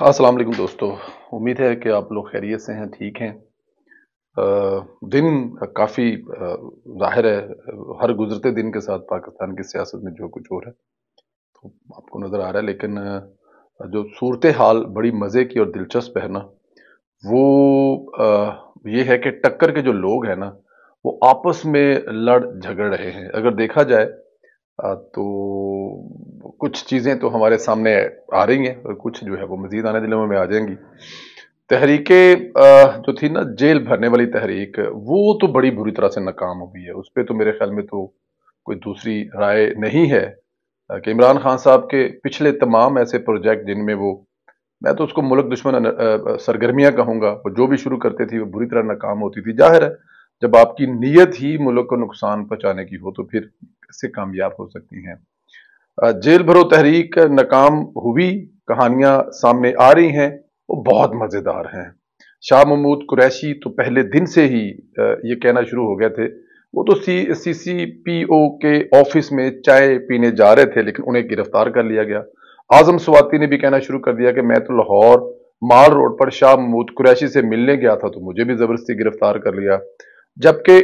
अस्सलाम वालेकुम दोस्तों। उम्मीद है कि आप लोग खैरियत से हैं, ठीक हैं। दिन काफ़ी ज़ाहिर है, हर गुजरते दिन के साथ पाकिस्तान की सियासत में जो कुछ हो रहा है तो आपको नज़र आ रहा है, लेकिन जो सूरत हाल बड़ी मज़े की और दिलचस्प है ना, वो ये है कि टक्कर के जो लोग हैं ना, वो आपस में लड़ झगड़ रहे हैं। अगर देखा जाए तो कुछ चीज़ें तो हमारे सामने आ रही हैं और कुछ जो है वो मज़ीद आने दिनों में आ जाएंगी। तहरीकें जो थी ना, जेल भरने वाली तहरीक, वो तो बड़ी बुरी तरह से नाकाम हो गई है। उस पे तो मेरे ख्याल में तो कोई दूसरी राय नहीं है कि इमरान खान साहब के पिछले तमाम ऐसे प्रोजेक्ट जिनमें वो, मैं तो उसको मुल्क दुश्मन सरगर्मियां कहूंगा, वो जो भी शुरू करते थे वो बुरी तरह नाकाम होती थी। जाहिर है, जब आपकी नीयत ही मुल्क को नुकसान पहुंचाने की हो तो फिर कैसे कामयाब हो सकती हैं। जेल भरो तहरीक नाकाम हुई, कहानियां सामने आ रही हैं, वो बहुत मजेदार हैं। शाह महमूद कुरैशी तो पहले दिन से ही ये कहना शुरू हो गए थे। वो तो CCPO के ऑफिस में चाय पीने जा रहे थे, लेकिन उन्हें गिरफ्तार कर लिया गया। आजम स्वाति ने भी कहना शुरू कर दिया कि मैं तो लाहौर माल रोड पर शाह महमूद कुरैशी से मिलने गया था, तो मुझे भी जबरदस्ती गिरफ्तार कर लिया। जबकि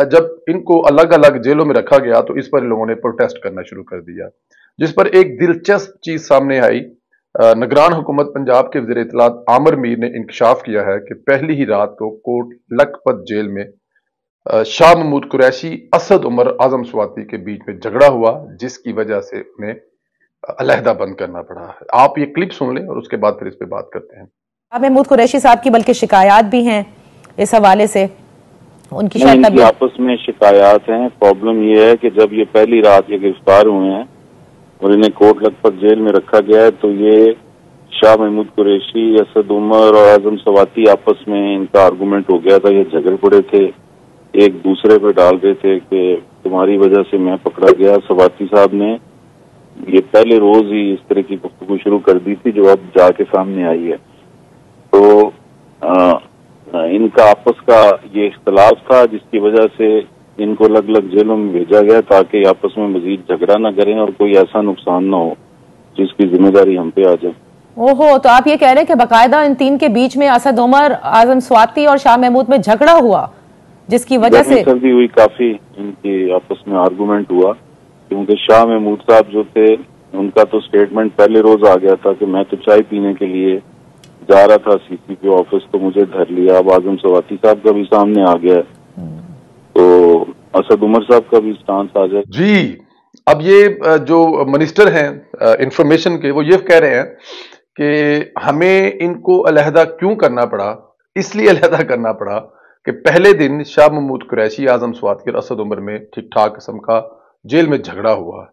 जब इनको अलग अलग जेलों में रखा गया तो इस पर लोगों ने प्रोटेस्ट करना शुरू कर दिया, जिस पर एक दिलचस्प चीज सामने आई। निगरान हुकूमत पंजाब के वज़ीर इत्तलात आमिर मीर ने इंकशाफ किया है कि पहली ही रात को कोट लखपत जेल में शाह महमूद कुरैशी, असद उमर, आजम स्वाति के बीच में झगड़ा हुआ, जिसकी वजह से उन्हें अलहदा बंद करना पड़ा। आप ये क्लिप सुन लें और उसके बाद फिर इस पे बात करते हैं। शाह महमूद कुरैशी साहब की बल्कि शिकायत भी हैं इस हवाले से, उनकी शायद इनकी आपस में शिकायत हैं। प्रॉब्लम ये है कि जब ये पहली रात ये गिरफ्तार हुए हैं और इन्हें कोट लखपत जेल में रखा गया है, तो ये शाह महमूद कुरैशी, असद उमर और आजम सवाती आपस में इनका आर्गूमेंट हो गया था। ये झगड़ पड़े थे, एक दूसरे पे डाल रहे थे कि तुम्हारी वजह से मैं पकड़ा गया। सवाती साहब ने ये पहले रोज ही इस तरह की गुफ्तगू शुरू कर दी थी, जो अब जाके सामने आई है। तो इनका आपस का ये इख्तलाफ था, जिसकी वजह से इनको अलग अलग जेलों में भेजा गया ताकि आपस में मजीद झगड़ा न करें और कोई ऐसा नुकसान न हो जिसकी जिम्मेदारी हम पे आ जाए। ओहो, तो आप ये कह रहे हैं कि बकायदा इन तीन के बीच में असद उमर, आजम स्वाति और शाह महमूद में झगड़ा हुआ, जिसकी वजह से सर्दी हुई, काफी इनकी आपस में आर्गूमेंट हुआ। क्योंकि शाह महमूद साहब जो थे, उनका तो स्टेटमेंट पहले रोज आ गया था कि मैं तो चाय पीने के लिए जा रहा था CCPO ऑफिस, तो मुझे धर लिया। अब आजम सवाती साहब का भी सामने आ गया, तो असद उमर साहब का भी स्टांस आ जाए। जी, अब ये जो मिनिस्टर हैं इंफॉर्मेशन के, वो ये कह रहे हैं कि हमें इनको अलहदा क्यों करना पड़ा। इसलिए अलहदा करना पड़ा कि पहले दिन शाह महमूद कुरैशी, आजम स्वाति और असद उमर में ठीक ठाक किस्म का जेल में झगड़ा हुआ,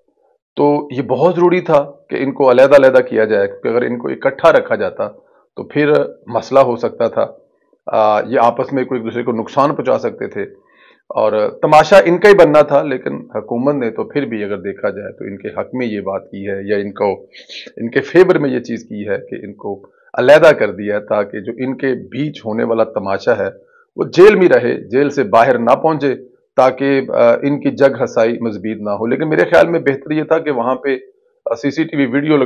तो ये बहुत जरूरी था कि इनको अलहदा अलहदा किया जाए, क्योंकि अगर इनको इकट्ठा रखा जाता तो फिर मसला हो सकता था। ये आपस में कोई दूसरे को नुकसान पहुंचा सकते थे और तमाशा इनका ही बनना था। लेकिन हुकूमत ने तो फिर भी अगर देखा जाए तो इनके हक में ये बात की है, या इनको इनके फेवर में ये चीज़ की है कि इनको अलहदा कर दिया, ताकि जो इनके बीच होने वाला तमाशा है वो जेल में रहे, जेल से बाहर ना पहुंचे, ताकि इनकी जग हसाई मजबूत ना हो। लेकिन मेरे ख्याल में बेहतर ये था कि वहां पे CCTV वीडियो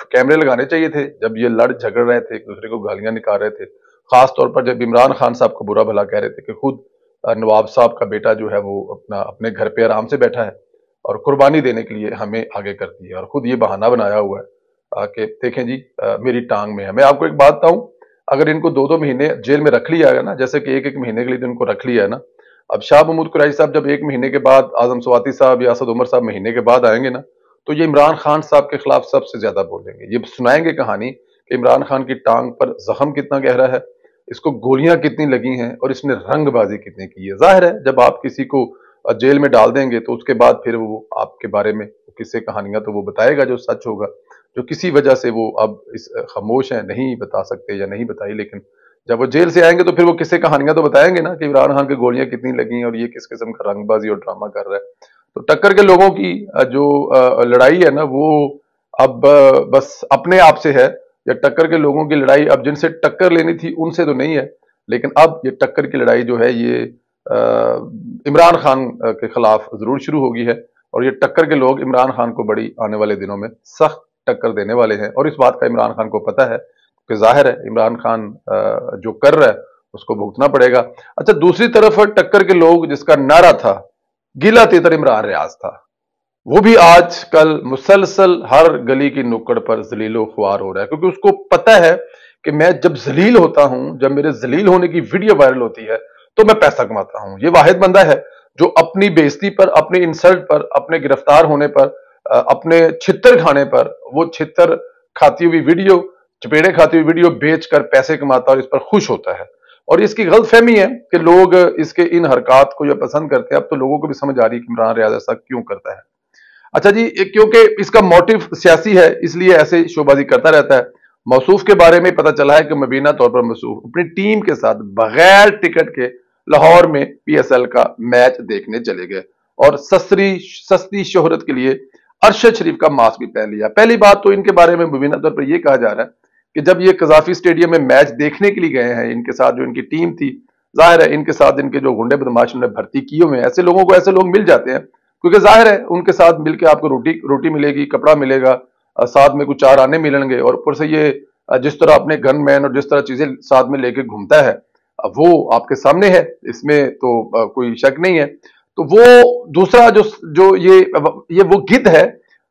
कैमरे लगाने चाहिए थे। जब ये लड़ झगड़ रहे थे, एक दूसरे को गालियां निकाल रहे थे, खास तौर पर जब इमरान खान साहब को बुरा भला कह रहे थे कि खुद नवाब साहब का बेटा जो है वो अपने घर पे आराम से बैठा है और कुर्बानी देने के लिए हमें आगे करती है, और खुद ये बहाना बनाया हुआ है कि देखें जी, मेरी टांग में है। मैं आपको एक बात बताऊं, अगर इनको 2-2 महीने जेल में रख लिया है ना, जैसे कि 1-1 महीने के लिए इनको रख लिया है ना, अब शाह महमूद कुरैशी साहब जब 1 महीने के बाद, आजम स्वाति साहब या असद उमर साहब महीने के बाद आएंगे ना, तो ये इमरान खान साहब के खिलाफ सबसे ज्यादा बोलेंगे। ये सुनाएंगे कहानी कि इमरान खान की टांग पर जख्म कितना गहरा है, इसको गोलियां कितनी लगी हैं और इसने रंगबाजी कितनी की है। जाहिर है, जब आप किसी को जेल में डाल देंगे तो उसके बाद फिर वो आपके बारे में किस्से कहानियां तो वो बताएगा जो सच होगा, जो किसी वजह से वो अब इस खामोश है, नहीं बता सकते या नहीं बताई। लेकिन जब वो जेल से आएंगे तो फिर वो किस्से कहानियां तो बताएंगे ना कि इमरान खान की गोलियां कितनी लगी और ये किस किस्म का रंगबाजी और ड्रामा कर रहा है। तो टक्कर के लोगों की जो लड़ाई है ना, वो अब बस अपने आप से है, या टक्कर के लोगों की लड़ाई अब जिनसे टक्कर लेनी थी उनसे तो नहीं है, लेकिन अब ये टक्कर की लड़ाई जो है ये इमरान खान के खिलाफ जरूर शुरू होगी है। और ये टक्कर के लोग इमरान खान को बड़ी आने वाले दिनों में सख्त टक्कर देने वाले हैं, और इस बात का इमरान खान को पता है کہ ظاہر ہے عمران خان جو کر رہا ہے اس کو بھگتنا پڑے گا۔ اچھا، دوسری طرف ٹکر کے لوگ جس کا نعرہ تھا گیلا تیتر عمران ریاض تھا، وہ بھی آج کل مسلسل ہر گلی کی نکڑ پر ذلیل و خوار ہو رہا ہے، کیونکہ اس کو پتہ ہے کہ میں جب ذلیل ہوتا ہوں، جب میرے ذلیل ہونے کی ویڈیو وائرل ہوتی ہے تو میں پیسہ کماتا ہوں۔ یہ واحد بندہ ہے جو اپنی بے عزتی پر، اپنی انسلٹ پر، اپنے گرفتار ہونے پر، اپنے چھتر کھانے پر، وہ چھتر کھاتی ہوئی ویڈیو، چپیڑے کھاتی ہوئی ویڈیو بیچ کر پیسے کماتا اور اس پر خوش ہوتا ہے۔ اور اس کی غلط فہمی ہے کہ لوگ اس کے ان حرکات کو یہ پسند کرتے ہیں۔ اب تو لوگوں کو بھی سمجھ آ رہی ہے کہ عمران ریاض ایسا کیوں کرتا ہے۔ اچھا جی، کیونکہ اس کا موٹیو سیاسی ہے اس لیے ایسے شوبازی کرتا رہتا ہے۔ موصوف کے بارے میں پتہ چلا ہے کہ مبینہ طور پر موصوف اپنی ٹیم کے ساتھ بغیر ٹکٹ کے لاہور میں پی ایس ایل کا میچ دیکھنے چلے گئے اور سستی شہرت کے لیے ارشد شریف کا ماسک بھی پہن لیا۔ پہلی بات تو ان کے بارے میں مبینہ طور پر یہ کہا جا رہا ہے کہ جب یہ قذافی اسٹیڈیم میں میچ دیکھنے کے لیے گئے ہیں، ان کے ساتھ جو ان کی ٹیم تھی، ظاہر ہے ان کے ساتھ ان کے جو گنڈے بدماش انہوں نے بھرتی کیے ہوئے ہیں، ایسے لوگوں کو ایسے لوگ مل جاتے ہیں کیونکہ ظاہر ہے ان کے ساتھ مل کے آپ کو روٹی ملے گی، کپڑا ملے گا، ساتھ میں کچھ 4 آنے ملیں گے، اور اوپر سے یہ جس طرح اپنے گن مین اور جس طرح چیزیں ساتھ میں لے کے گھومتا ہے وہ آپ کے سامنے ہے، اس میں تو کوئی شک نہیں ہے۔ تو وہ دوسرا جو یہ وہ گدھ ہے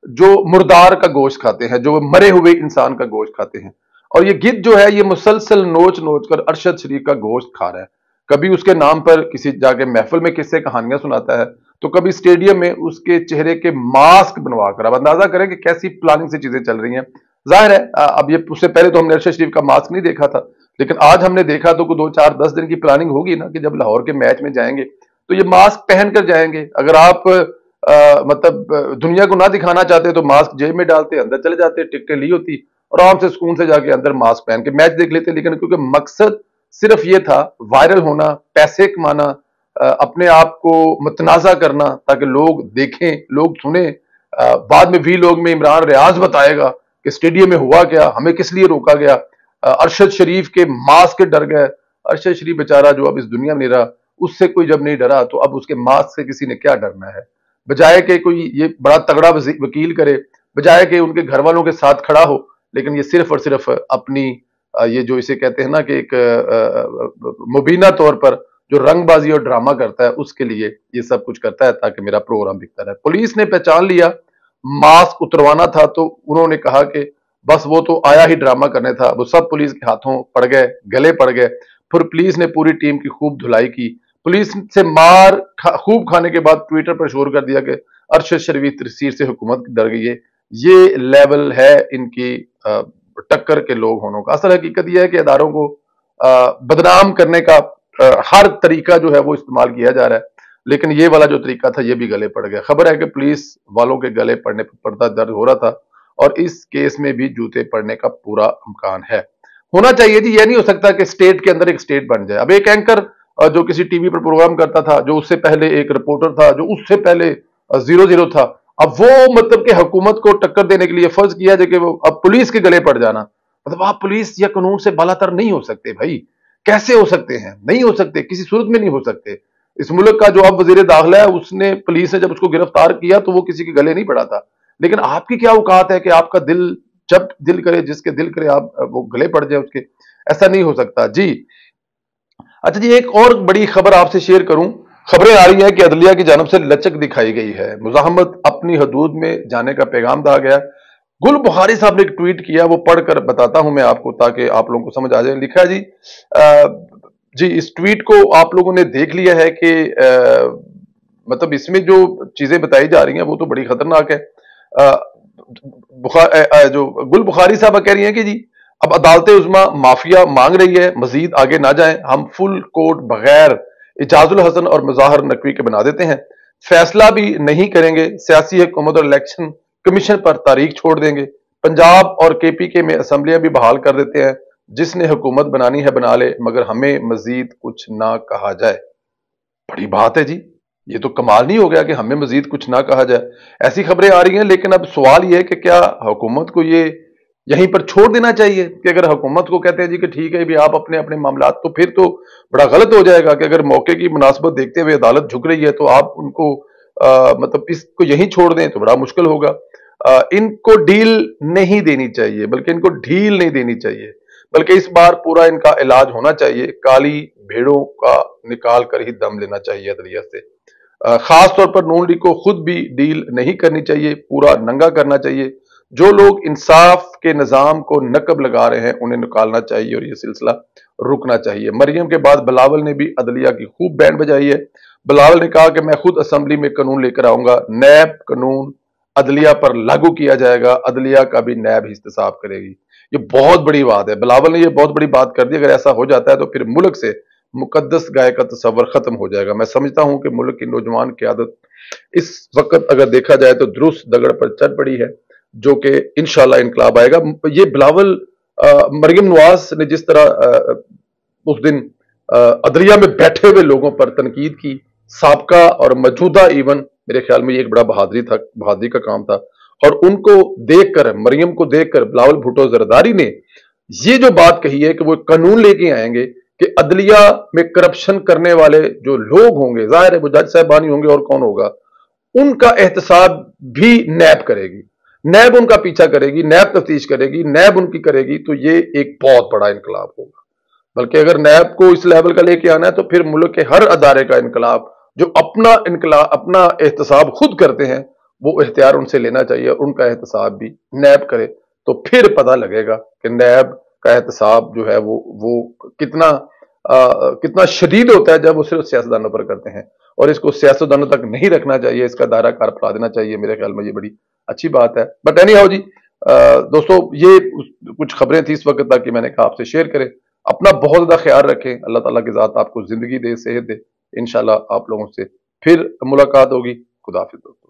جو مردار کا گوشت کھاتے ہیں، جو مرے ہوئے انسان کا گوشت کھاتے ہیں، اور یہ گدھ جو ہے یہ مسلسل نوچ کر ارشد شریف کا گوشت کھا رہا ہے۔ کبھی اس کے نام پر کسی جا کے محفل میں قصے کہانیاں سناتا ہے، تو کبھی اسٹیڈیم میں اس کے چہرے کے ماسک بنوا کر، اب اندازہ کریں کہ کیسی پلاننگ سے چیزیں چل رہی ہیں۔ ظاہر ہے اب یہ اس سے پہلے تو ہم نے ارشد شریف کا ماسک نہیں دیکھا تھا، لیکن آج ہم نے دیکھا تو 2 4 10 دن کی پلاننگ ہوگی نا کہ جب لاہور کے میچ میں جائیں گے تو یہ ماسک پہن کر جائیں گے۔ اگر آپ مطلب دنیا کو نہ دکھانا چاہتے تو ماسک جیب میں ڈالتے، اندر چلے جاتے، ٹکٹیں لی ہوتی اور آرام سے سکون سے جا کے اندر ماسک پہن کے میچ دیکھ لیتے۔ لیکن کیونکہ مقصد صرف یہ تھا وائرل ہونا، پیسے کمانا، اپنے آپ کو متنازع کرنا تاکہ لوگ دیکھیں، لوگ سنیں، بعد میں وی لوگ میں عمران ریاض بتائے گا کہ اسٹیڈیم میں ہوا کیا، ہمیں کس لیے روکا گیا، ارشد شریف کے ماسک کے ڈر گئے۔ ارشد شریف بیچارہ جو اب اس دنیا میں نہیں رہا، اس سے کوئی جب نہیں ڈرا تو اب اس کے ماسک سے کسی نے کیا ڈرنا ہے؟ بجائے کہ کوئی یہ بڑا تگڑا وکیل کرے، بجائے کہ ان کے گھر والوں کے ساتھ کھڑا ہو، لیکن یہ صرف اور صرف اپنی یہ جو اسے کہتے ہیں نا کہ ایک مبینہ طور پر جو رنگ بازی اور ڈرامہ کرتا ہے، اس کے لیے یہ سب کچھ کرتا ہے تاکہ میرا پروگرام بکتا رہے۔ پولیس نے پہچان لیا ماسک اتروانا تھا تو انہوں نے کہا کہ بس وہ تو آیا ہی ڈرامہ کرنے تھا، وہ سب پولیس کے ہاتھوں پڑ گئے، گلے پڑ گئے۔ پھر پولیس نے پوری ٹیم کی خوب دھلائی کی، پولیس سے مار خوب کھانے کے بعد ٹویٹر پر شور کر دیا کہ ارشد شریف ترسیر سے حکومت ڈر گئی ہے۔ یہ لیول ہے ان کی ٹکر کے لوگ ہونوں کا۔ اصل حقیقت یہ ہے کہ اداروں کو بدنام کرنے کا ہر طریقہ جو ہے وہ استعمال کیا جا رہا ہے، لیکن یہ والا جو طریقہ تھا یہ بھی گلے پڑ گیا۔ خبر ہے کہ پولیس والوں کے گلے پڑنے پر پردہ درد ہو رہا تھا اور اس کیس میں بھی جوتے پڑنے کا پورا امکان ہے۔ ہونا چاہیے جی، یہ نہیں ہو سکتا کہ اسٹیٹ کے اندر ایک اسٹیٹ بن جائے۔ اب ایک اینکر جو کسی ٹی وی پر پروگرام کرتا تھا، جو اس سے پہلے ایک رپورٹر تھا، جو اس سے پہلے 0-0 تھا، اب وہ مطلب کہ حکومت کو ٹکر دینے کے لیے فرض کیا جائے کہ وہ اب پولیس کے گلے پڑ جانا، مطلب آپ پولیس یا قانون سے بالا تر نہیں ہو سکتے بھائی، کیسے ہو سکتے ہیں؟ نہیں ہو سکتے، کسی صورت میں نہیں ہو سکتے۔ اس ملک کا جو اب وزیر داخلہ ہے، اس نے پولیس نے جب اس کو گرفتار کیا تو وہ کسی کے گلے نہیں پڑا تھا، لیکن آپ کی کیا اوقات ہے کہ آپ کا دل جب دل کرے، جس کے دل کرے آپ وہ گلے پڑ جائے اس کے؟ ایسا نہیں ہو سکتا جی۔ اچھا جی، ایک اور بڑی خبر آپ سے شیئر کروں۔ خبریں آ رہی ہیں کہ عدلیہ کی جانب سے لچک دکھائی گئی ہے، مزاحمت اپنی حدود میں جانے کا پیغام دیا گیا۔ گل بخاری صاحب نے ایک ٹویٹ کیا، وہ پڑھ کر بتاتا ہوں میں آپ کو تاکہ آپ لوگوں کو سمجھ آ جائے۔ لکھا ہے جی اس ٹویٹ کو آپ لوگوں نے دیکھ لیا ہے کہ مطلب اس میں جو چیزیں بتائی جا رہی ہیں وہ تو بڑی خطرناک ہے۔ جو گل بخاری صاحب کہہ رہی ہیں کہ جی اب عدالت عظمیٰ مافیا مانگ رہی ہے مزید آگے نہ جائیں، ہم فل کورٹ بغیر اعجاز الحسن اور مظاہر نقوی کے بنا دیتے ہیں، فیصلہ بھی نہیں کریں گے، سیاسی حکومت اور الیکشن کمیشن پر تاریخ چھوڑ دیں گے، پنجاب اور کے پی کے میں اسمبلیاں بھی بحال کر دیتے ہیں، جس نے حکومت بنانی ہے بنا لے مگر ہمیں مزید کچھ نہ کہا جائے۔ بڑی بات ہے جی، یہ تو کمال نہیں ہو گیا کہ ہمیں مزید کچھ نہ کہا جائے؟ ایسی خبریں آ رہی ہیں، لیکن اب سوال یہ ہے کہ کیا حکومت کو یہ یہیں پر چھوڑ دینا چاہیے کہ اگر حکومت کو کہتے ہیں جی کہ ٹھیک ہے بھی آپ اپنے اپنے معاملات، تو پھر تو بڑا غلط ہو جائے گا کہ اگر موقع کی مناسبت دیکھتے ہوئے عدالت جھک رہی ہے تو آپ ان کو مطلب اس کو یہیں چھوڑ دیں تو بڑا مشکل ہوگا۔ ان کو ڈیل نہیں دینی چاہیے، بلکہ ان کو ڈھیل نہیں دینی چاہیے۔ बल्कि इस बार पूरा इनका इलाज होना चाहिए। काली भेड़ों का निकाल कर ही दम लेना चाहिए अदलिया से। खास तौर पर नून लीग को खुद भी डील नहीं करनी चाहिए, पूरा नंगा करना चाहिए। जो लोग इंसाफ के निज़ाम को नकब लगा रहे हैं उन्हें निकालना चाहिए और ये सिलसिला रुकना चाहिए। मरियम के बाद बिलावल ने भी अदलिया की खूब बैंड बजाई है। बिलावल ने कहा कि मैं खुद असेंबली में कानून लेकर आऊंगा, नैब कानून अदलिया पर लागू किया जाएगा, अदलिया का भी नैब हिस्साब करेगी। ये बहुत बड़ी बात है, बिलावल ने ये बहुत बड़ी बात कर दी। अगर ऐसा हो जाता है तो फिर मुल्क से मुकद्दस गाय का तस्वर खत्म हो जाएगा। मैं समझता हूं कि मुल्क की नौजवान क़यादत इस वक्त अगर देखा जाए तो दुरुस्त दगड़ पर चढ़ पड़ी है, जो कि इंशाल्लाह इनकलाब आएगा। ये बिलावल मरियम नवाज ने जिस तरह उस दिन अदलिया में बैठे हुए लोगों पर तनकीद की, साबका और मौजूदा, इवन मेरे ख्याल में ये एक बड़ा बहादुरी का काम था। और उनको देखकर, मरियम को देखकर बिलावल भुट्टो जरदारी ने ये जो बात कही है कि वो कानून लेके आएंगे कि अदलिया में करप्शन करने वाले जो लोग होंगे, जाहिर है वो जज साहबानी होंगे और कौन होगा, उनका एहतसाब भी नैब करेगी, नैब उनका पीछा करेगी, नैब तफ्तीश करेगी, नैब उनकी करेगी। तो ये एक बहुत बड़ा इनकलाब होगा। बल्कि अगर नैब को इस लेवल का लेके आना है तो फिर मुल्क के हर अदारे का इनकलाब, जो अपना इनकलाब, अपना एहतसाब खुद करते हैं, वो इख्तियार उनसे लेना चाहिए और उनका एहतसाब भी नैब करे। तो फिर पता लगेगा कि नैब का एहतसाब जो है वो कितना शदीद होता है जब वो सिर्फ सियासतदानों पर करते हैं। और इसको सियासतदानों तक नहीं रखना चाहिए, इसका दायरा कार फैला देना चाहिए। मेरे ख्याल में ये बड़ी अच्छी बात है। बट एनी हाउ जी, दोस्तों, ये कुछ खबरें थी इस वक्त तक कि मैंने कहा आपसे शेयर करें। अपना बहुत ज्यादा ख्याल रखें। अल्लाह ताला की ज़ात आपको जिंदगी दे, सेहत दे। इंशाल्लाह आप लोगों से फिर मुलाकात होगी। खुदा हाफिज़ दोस्तों।